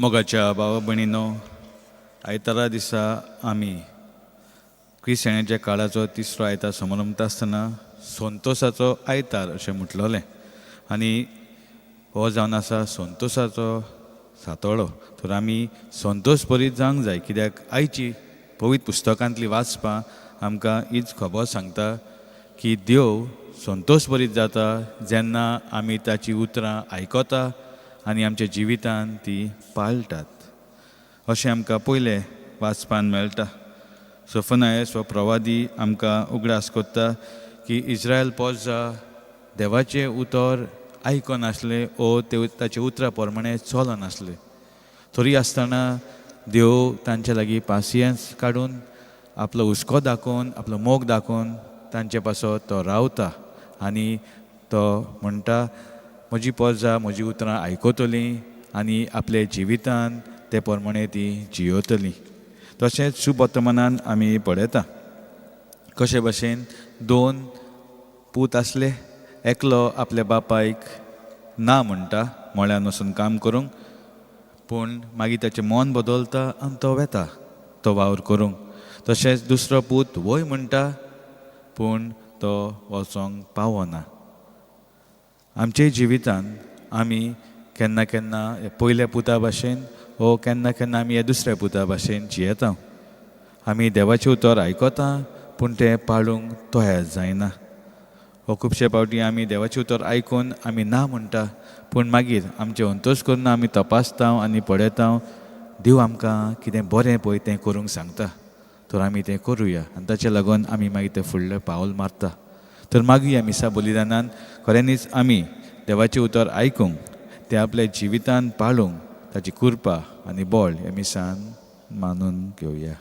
मोगाच्या भावा भयणीनो, आयतारा दिसा आमी क्रिस्तांवाच्या काळाचो तिसरो आयतार समारंभ आसतना संतोशाचो आयतार अशें म्हटलोलें. आनी हो जावन आसा संतोशाचो सातोळो. तर आमी संतोश भरीत जावंक जाय, कित्याक आयची पवित्र पुस्तकांतली वाचपां आमकां हीच खबर सांगता की देव संतोश भरीत जाता जेन्ना आमी ताची उतरां आयकता आनी आमच्या जिवितान ती पाळटात. अशें आमकां पयलें वाचपान मेळटा. सोफनायस हो प्रवादी आमकां उगडास कोत्ता की इस्रायल पोरजा देवाचें उतर आयकनासले ओ ताचे उतरा प्रमाणे चलनासले. तरी आसतना देव तांचे लागीं पासियन्स काडून आपलो हुस्को दाखोवन आपलो मोग दाखोवन तांचे पासो तो रावता आनी तो म्हणटा म्हजी पोरजां म्हजी उतरां आयकतलीं आनी आपले जिवितान ते प्रमाणे ती जियेतलीं. तशेंच शुभ वर्तमानान आमी पळयता कशे भाशेन दोन पूत आसले. एकलो आपल्या बापायक ना म्हणटा मळ्यान वचून काम करूंक, पूण मागीर ताचें मन बदलता आनी तो वेता तो वावर करूंक. तशेंच दुसरो पूत वय म्हणटा पूण तो वचोंक पावना. आमचे जिवितान आमी केन्ना केन्ना पयल्या पुता भाशेन वो केन्ना केन्ना आमी ह्या दुसऱ्या पुता भाशेन जियेता. आमी देवाचें उतर आयकता पूण तें पाळूंक तयार जायना. हो खुबशे फावटी आमी देवाचें उतर आयकून आमी ना म्हणटा, पूण मागीर आमचें अंतोश करून आमी तपासता आनी पळयता देव आमकां कितें बरें पळय तें करूंक सांगता. तर आमी तें करुया आनी ताचे लागून आमी मागीर तें फुडलें पावल मारता. तर मागीर ह्या मिसा बलिदानान खऱ्यांनीच आमी देवाचें उतर आयकूंक तें आपल्या जिवितान पाळूंक ताची कृपा आनी बळ ह्या मिसान मानून घेवया.